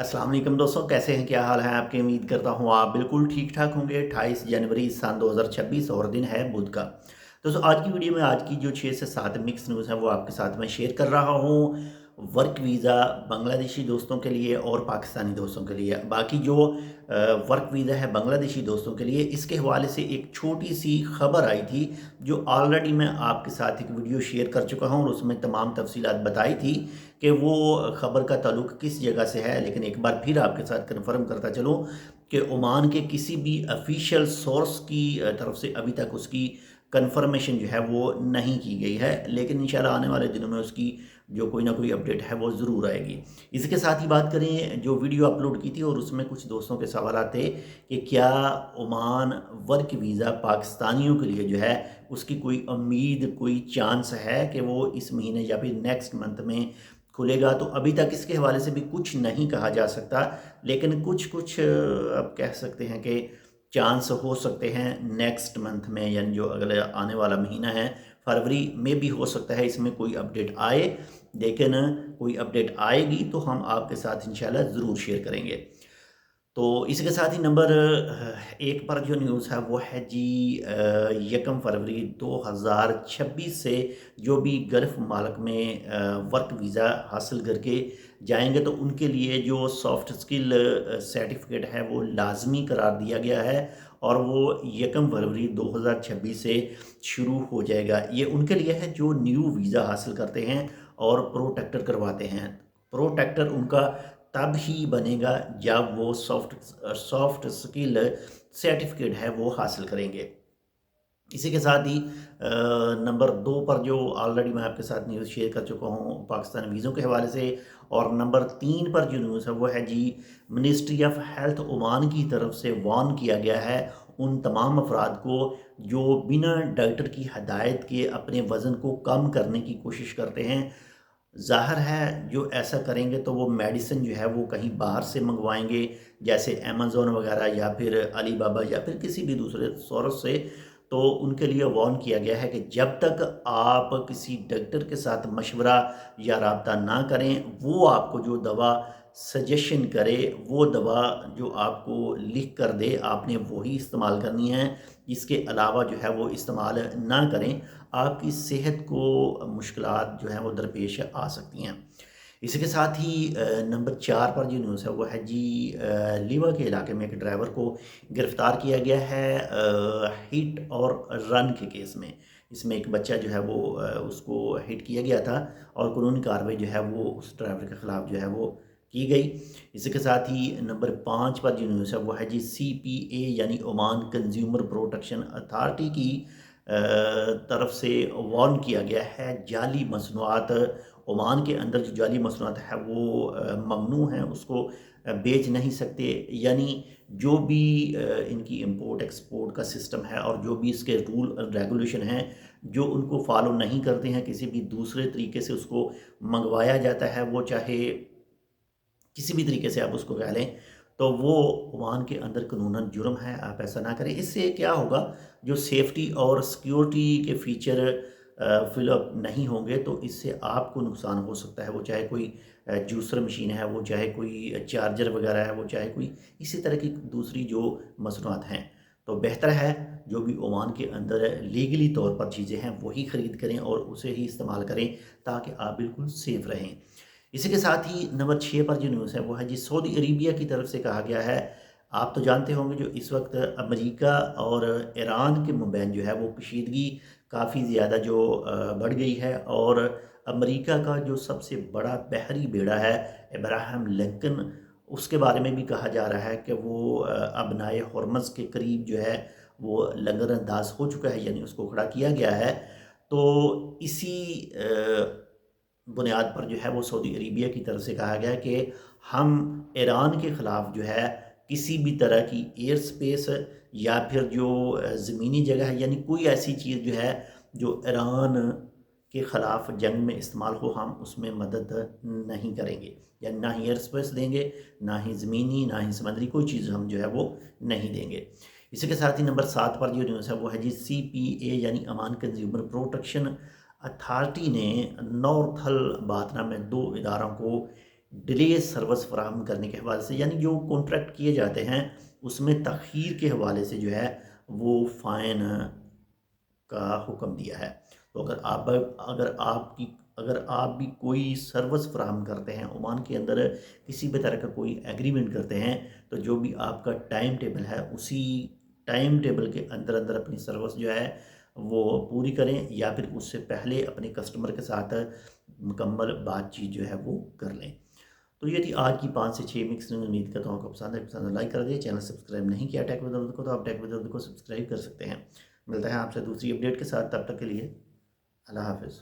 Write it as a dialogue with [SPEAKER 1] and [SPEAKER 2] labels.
[SPEAKER 1] अस्सलाम वालेकुम दोस्तों, कैसे हैं? क्या हाल है आपके? उम्मीद करता हूँ आप बिल्कुल ठीक ठाक होंगे। 28 जनवरी सन 2026 और दिन है बुध का। दोस्तों आज की वीडियो में आज की जो 6 से 7 मिक्स न्यूज़ है वो आपके साथ में शेयर कर रहा हूँ। वर्क वीज़ा बांग्लादेशी दोस्तों के लिए और पाकिस्तानी दोस्तों के लिए। बाकी जो वर्क वीज़ा है बांग्लादेशी दोस्तों के लिए, इसके हवाले से एक छोटी सी खबर आई थी जो ऑलरेडी मैं आपके साथ एक वीडियो शेयर कर चुका हूँ और उसमें तमाम तफसीलात बताई थी कि वो ख़बर का ताल्लुक किस जगह से है। लेकिन एक बार फिर आपके साथ कन्फर्म करता चलूँ कि ओमान के किसी भी ऑफिशियल सोर्स की तरफ से अभी तक उसकी कन्फर्मेशन जो है वो नहीं की गई है, लेकिन इंशाल्लाह आने वाले दिनों में उसकी जो कोई ना कोई अपडेट है वो ज़रूर आएगी। इसके साथ ही बात करें, जो वीडियो अपलोड की थी और उसमें कुछ दोस्तों के सवाल थे कि क्या ओमान वर्क वीज़ा पाकिस्तानियों के लिए जो है उसकी कोई उम्मीद, कोई चांस है कि वो इस महीने या फिर नेक्स्ट मंथ में खुलेगा। तो अभी तक इसके हवाले से भी कुछ नहीं कहा जा सकता, लेकिन कुछ कुछ अब कह सकते हैं कि चांस हो सकते हैं नेक्स्ट मंथ में, यानी जो अगले आने वाला महीना है फरवरी में भी हो सकता है इसमें कोई अपडेट आए। लेकिन कोई अपडेट आएगी तो हम आपके साथ इंशाल्लाह ज़रूर शेयर करेंगे। तो इसके साथ ही नंबर एक पर जो न्यूज़ है वो है जी, 1 फरवरी 2026 से जो भी गल्फ़ मुमालिक में वर्क वीज़ा हासिल करके जाएंगे तो उनके लिए जो सॉफ्ट स्किल सर्टिफिकेट है वो लाजमी करार दिया गया है और वो 1 फरवरी 2026 से शुरू हो जाएगा। ये उनके लिए है जो न्यू वीज़ा हासिल करते हैं और प्रोटेक्टर करवाते हैं। प्रोटेक्टर उनका तब ही बनेगा जब वो सॉफ्ट स्किल सर्टिफिकेट है वो हासिल करेंगे। इसी के साथ ही नंबर 2 पर जो ऑलरेडी मैं आपके साथ न्यूज़ शेयर कर चुका हूँ पाकिस्तान वीज़ों के हवाले से, और नंबर 3 पर जो न्यूज़ है वो है जी, मिनिस्ट्री ऑफ हेल्थ ओमान की तरफ से वार्न किया गया है उन तमाम अफराद को जो बिना डॉक्टर की हदायत के अपने वज़न को कम करने की कोशिश करते हैं। ज़ाहिर है जो ऐसा करेंगे तो वो मेडिसिन जो है वो कहीं बाहर से मंगवाएंगे, जैसे अमेज़न वगैरह या फिर अली बाबा या फिर किसी भी दूसरे सोर्स से। तो उनके लिए वार्न किया गया है कि जब तक आप किसी डॉक्टर के साथ मशवरा या राब्ता ना करें, वो आपको जो दवा सजेशन करे, वो दवा जो आपको लिख कर दे, आपने वही इस्तेमाल करनी है। इसके अलावा जो है वो इस्तेमाल ना करें, आपकी सेहत को मुश्किलात जो हैं वो दरपेश आ सकती हैं। इसी के साथ ही नंबर 4 पर जो न्यूज़ है वो है जी, लीवा के इलाके में एक ड्राइवर को गिरफ़्तार किया गया है हिट और रन के केस में। इसमें एक बच्चा जो है वो उसको हिट किया गया था और कानूनी कार्रवाई जो है वो उस ड्राइवर के ख़िलाफ़ जो है वो की गई। इसी के साथ ही नंबर 5 पर जो न्यूज़ है वो है जी, CPA यानी ओमान कंज्यूमर प्रोटेक्शन अथॉरिटी की तरफ से वार्न किया गया है जाली मसनूआत, ओमान के अंदर जो जाली मसनूआत है वो ममनू है, उसको बेच नहीं सकते। यानी जो भी इनकी इंपोर्ट एक्सपोर्ट का सिस्टम है और जो भी इसके रूल रेगुलेशन हैं जो उनको फॉलो नहीं करते हैं, किसी भी दूसरे तरीके से उसको मंगवाया जाता है, वो चाहे किसी भी तरीके से आप उसको कह लें, तो वो ओमान के अंदर कानूनन जुर्म है, आप ऐसा ना करें। इससे क्या होगा, जो सेफ्टी और सिक्योरिटी के फीचर फिलअप नहीं होंगे तो इससे आपको नुकसान हो सकता है। वो चाहे कोई जूसर मशीन है, वो चाहे कोई चार्जर वगैरह है, वो चाहे कोई इसी तरह की दूसरी जो मसनूआत हैं। तो बेहतर है जो भी ओमान के अंदर लीगली तौर पर चीज़ें हैं वही ख़रीद करें और उसे ही इस्तेमाल करें ताकि आप बिल्कुल सेफ़ रहें। इसी के साथ ही नंबर 6 पर जो न्यूज़ है वो है जी, सऊदी अरेबिया की तरफ से कहा गया है। आप तो जानते होंगे जो इस वक्त अमेरिका और ईरान के मबैन जो है वो कशीदगी काफ़ी ज़्यादा जो बढ़ गई है, और अमेरिका का जो सबसे बड़ा बहरी बेड़ा है इब्राहिम लिंकन, उसके बारे में भी कहा जा रहा है कि वो अबनाए हरमज़ के करीब जो है वो लंगर अंदाज हो चुका है, यानी उसको खड़ा किया गया है। तो इसी बुनियाद पर जो है वो सऊदी अरेबिया की तरफ से कहा गया कि हम ईरान के ख़िलाफ़ जो है किसी भी तरह की एयर स्पेस या फिर जो ज़मीनी जगह है, यानी कोई ऐसी चीज़ जो है जो ईरान के ख़िलाफ़ जंग में इस्तेमाल हो, हम उसमें मदद नहीं करेंगे। यानी ना ही एयर स्पेस देंगे, ना ही ज़मीनी, ना ही समंदरी कोई चीज़ हम जो है वो नहीं देंगे। इसी के साथ ही नंबर 7 पर जो न्यूज़ है वो है जी, CPA यानी अमान कंज्यूमर प्रोटेक्शन अथॉरिटी ने नॉर्थल बातना में 2 इदारों को ڈیلے سروس فراہم کرنے کے حوالے سے، یعنی جو کانٹریکٹ کیے جاتے ہیں اس میں تاخیر کے حوالے سے جو ہے وہ فائن کا حکم دیا ہے۔ تو اگر آپ بھی کوئی سروس فراہم کرتے ہیں عمان کے اندر، کسی بھی طرح کا کوئی ایگریمنٹ کرتے ہیں، تو جو بھی آپ کا ٹائم ٹیبل ہے اسی ٹائم ٹیبل کے اندر اندر اپنی سروس جو ہے وہ پوری کریں، یا پھر اس سے پہلے اپنے کسٹمر کے ساتھ مکمل بات چیت جو ہے وہ کر لیں۔ تو یہ تھی آج کی 5 سے 6 مکس نیوز۔ امید کرتا ہوں آپ کو پسند ہے لائک کر دیں، چینل سبسکرائب نہیں کیا ٹیک ود اردو کو تو آپ ٹیک ود اردو کو سبسکرائب کر سکتے ہیں۔ ملتا ہے آپ سے دوسری اپڈیٹ کے ساتھ، تب تک کے لیے اللہ حافظ۔